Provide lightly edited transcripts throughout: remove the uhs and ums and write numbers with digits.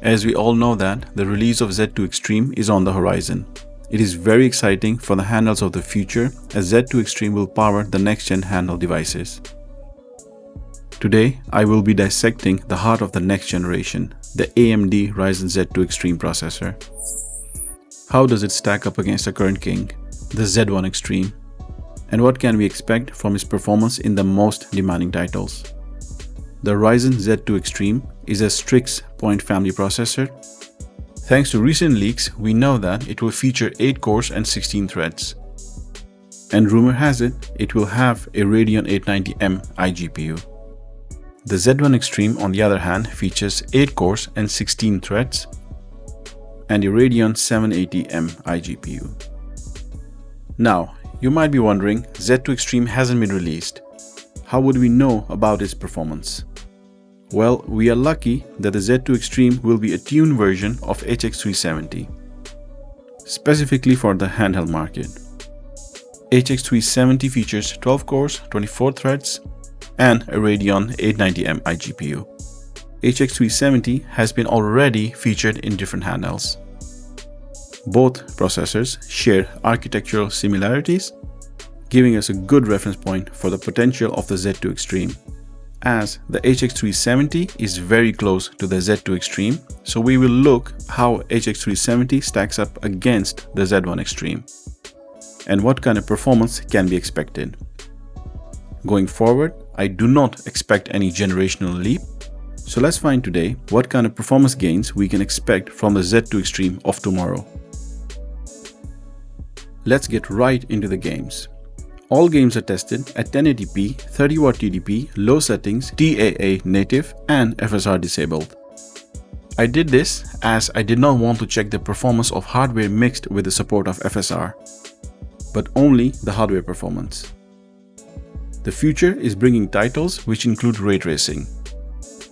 As we all know that the release of Z2 Extreme is on the horizon. It is very exciting for the handhelds of the future as Z2 Extreme will power the next-gen handheld devices. Today, I will be dissecting the heart of the next generation, the AMD Ryzen Z2 Extreme processor. How does it stack up against the current king, the Z1 Extreme? And what can we expect from its performance in the most demanding titles? The Ryzen Z2 Extreme is a Strix point family processor. Thanks to recent leaks, we know that it will feature 8 cores and 16 threads. And rumor has it, it will have a Radeon 890M iGPU. The Z1 Extreme, on the other hand, features 8 cores and 16 threads and a Radeon 780M iGPU. Now, you might be wondering, Z2 Extreme hasn't been released. How would we know about its performance? Well, we are lucky that the Z2 Extreme will be a tuned version of HX370, specifically for the handheld market. HX370 features 12 cores, 24 threads, and a Radeon 890M iGPU. HX370 has been already featured in different handhelds. Both processors share architectural similarities, giving us a good reference point for the potential of the Z2 Extreme, as the HX370 is very close to the Z2 Extreme, so we will look how HX370 stacks up against the Z1 Extreme and what kind of performance can be expected. Going forward, I do not expect any generational leap, so let's find today what kind of performance gains we can expect from the Z2 Extreme of tomorrow. Let's get right into the games. All games are tested at 1080p, 30W TDP, low settings, TAA native, and FSR disabled. I did this as I did not want to check the performance of hardware mixed with the support of FSR, but only the hardware performance. The future is bringing titles which include ray tracing,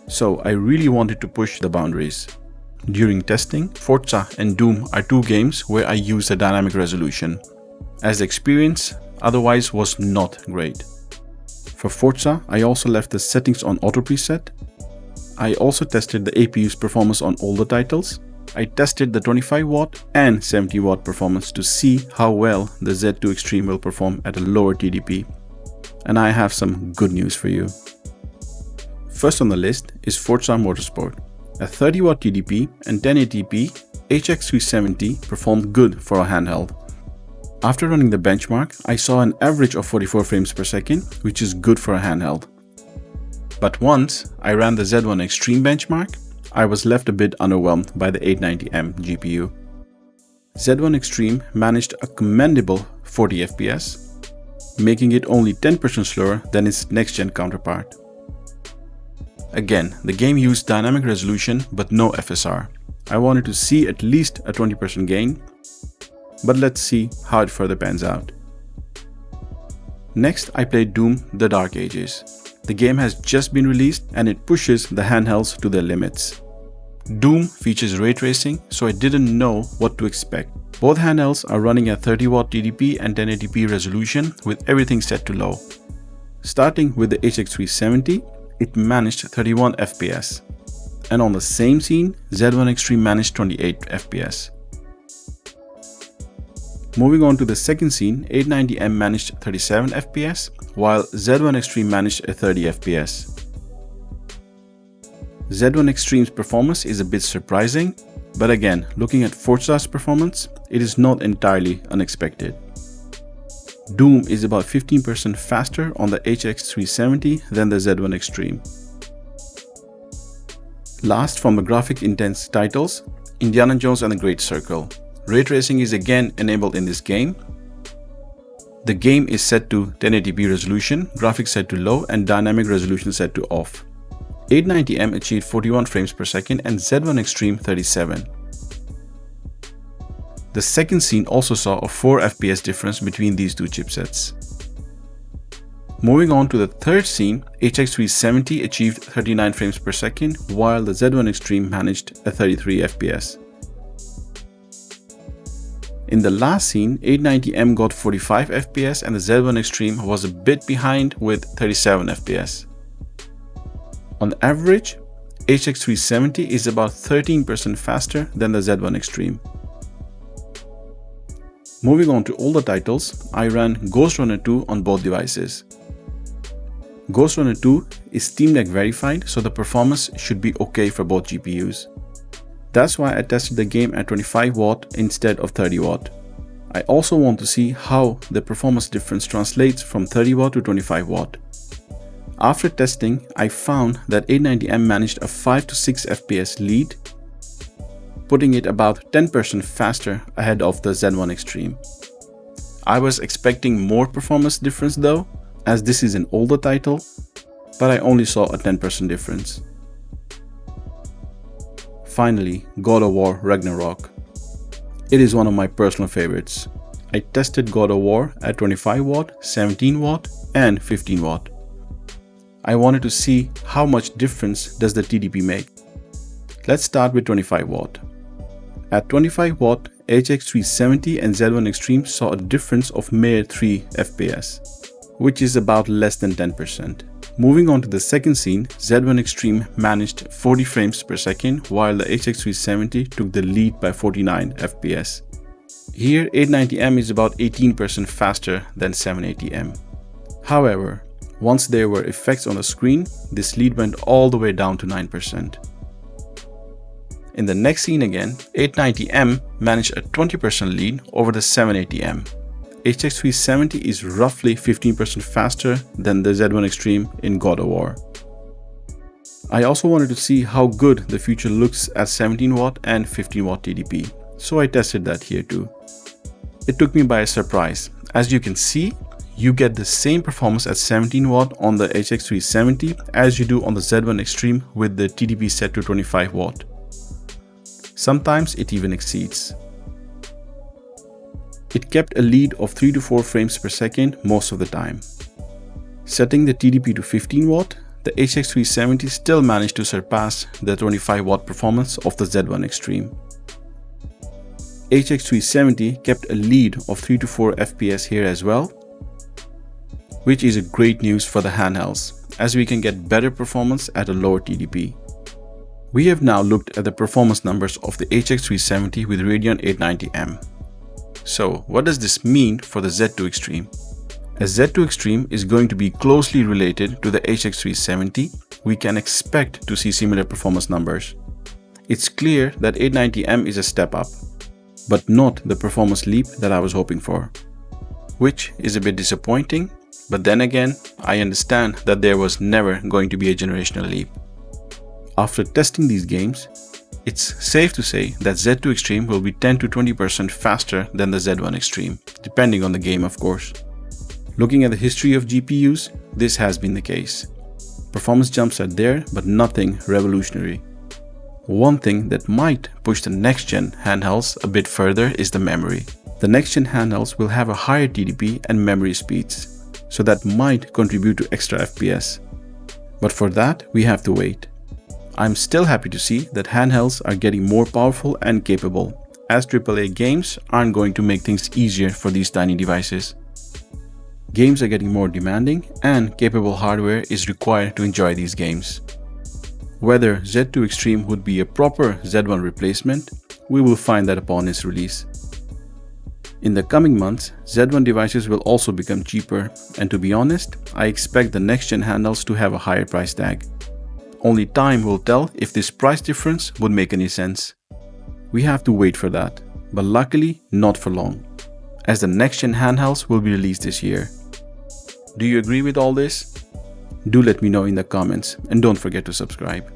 so I really wanted to push the boundaries. During testing, Forza and Doom are 2 games where I used a dynamic resolution, as the experience otherwise was not great. For Forza, I also left the settings on auto preset. I also tested the APU's performance on all the titles. I tested the 25W and 70W performance to see how well the Z2 Extreme will perform at a lower TDP. And I have some good news for you. First on the list is Forza Motorsport. At 30W TDP and 1080p, HX370 performed good for a handheld. After running the benchmark, I saw an average of 44 frames per second, which is good for a handheld. But once I ran the Z1 Extreme benchmark, I was left a bit underwhelmed by the 890M GPU. Z1 Extreme managed a commendable 40 FPS, making it only 10% slower than its next-gen counterpart. Again, the game used dynamic resolution but no FSR. I wanted to see at least a 20% gain, but let's see how it further pans out. Next, I played Doom: The Dark Ages. The game has just been released and it pushes the handhelds to their limits. Doom features ray tracing, so I didn't know what to expect. Both handhelds are running at 30W TDP and 1080p resolution with everything set to low. Starting with the HX370, it managed 31 FPS. And on the same scene, Z1 Extreme managed 28 FPS. Moving on to the second scene, 890M managed 37 FPS, while Z1 Extreme managed a 30 FPS. Z1 Extreme's performance is a bit surprising, but again, looking at Forza's performance, it is not entirely unexpected. Doom is about 15% faster on the HX370 than the Z1 Extreme. Last from the graphic-intense titles, Indiana Jones and the Great Circle. Ray tracing is again enabled in this game. The game is set to 1080p resolution, graphics set to low, and dynamic resolution set to off. 890M achieved 41 frames per second and Z1 Extreme 37. The second scene also saw a 4 FPS difference between these two chipsets. Moving on to the third scene, HX370 achieved 39 frames per second, while the Z1 Extreme managed a 33 FPS. In the last scene, 890M got 45 FPS and the Z1 Extreme was a bit behind with 37 FPS. On average, HX 370 is about 13% faster than the Z1 Extreme. Moving on to older titles, I ran Ghostrunner 2 on both devices. Ghostrunner 2 is Steam Deck verified, so the performance should be okay for both GPUs. That's why I tested the game at 25 watt instead of 30 watt. I also want to see how the performance difference translates from 30 watt to 25 watt. After testing, I found that 890M managed a 5 to 6 FPS lead, putting it about 10% faster ahead of the Z1 Extreme. I was expecting more performance difference though, as this is an older title, but I only saw a 10% difference. Finally, God of War Ragnarok. It is one of my personal favorites. I tested God of War at 25 watt, 17 watt and 15 watt. I wanted to see how much difference does the TDP make. Let's start with 25 watt. At 25 watt, HX 370 and Z1 Extreme saw a difference of mere 3 FPS, which is about less than 10%. Moving on to the second scene, Z1 Extreme managed 40 frames per second while the HX 370 took the lead by 49 FPS. Here 890M is about 18% faster than 780M. However, once there were effects on the screen, this lead went all the way down to 9%. In the next scene again, 890M managed a 20% lead over the 780M. HX 370 is roughly 15% faster than the Z1 Extreme in God of War. I also wanted to see how good the future looks at 17 watt and 15 watt TDP, so I tested that here too. It took me by a surprise. As you can see, you get the same performance at 17 watt on the HX 370 as you do on the Z1 Extreme with the TDP set to 25 watt. Sometimes it even exceeds. It kept a lead of 3 to 4 frames per second most of the time. Setting the TDP to 15 watt, the HX 370 still managed to surpass the 25 watt performance of the Z1 Extreme. HX 370 kept a lead of 3 to 4 FPS here as well, which is a great news for the handhelds, as we can get better performance at a lower TDP. We have now looked at the performance numbers of the HX 370 with Radeon 890M. So what does this mean for the Z2 Extreme? As Z2 Extreme is going to be closely related to the HX 370, we can expect to see similar performance numbers. It's clear that 890M is a step up, but not the performance leap that I was hoping for, which is a bit disappointing, but then again, I understand that there was never going to be a generational leap. After testing these games, it's safe to say that Z2 Extreme will be 10 to 20% faster than the Z1 Extreme, depending on the game of course. Looking at the history of GPUs, this has been the case. Performance jumps are there, but nothing revolutionary. One thing that might push the next-gen handhelds a bit further is the memory. The next-gen handhelds will have a higher TDP and memory speeds, so that might contribute to extra FPS. But for that, we have to wait. I'm still happy to see that handhelds are getting more powerful and capable, as AAA games aren't going to make things easier for these tiny devices. Games are getting more demanding and capable hardware is required to enjoy these games. Whether Z2 Extreme would be a proper Z1 replacement, we will find that upon its release. In the coming months, Z1 devices will also become cheaper, and to be honest, I expect the next-gen handhelds to have a higher price tag. Only time will tell if this price difference would make any sense. We have to wait for that, but luckily not for long, as the next-gen handhelds will be released this year. Do you agree with all this? Do let me know in the comments and don't forget to subscribe.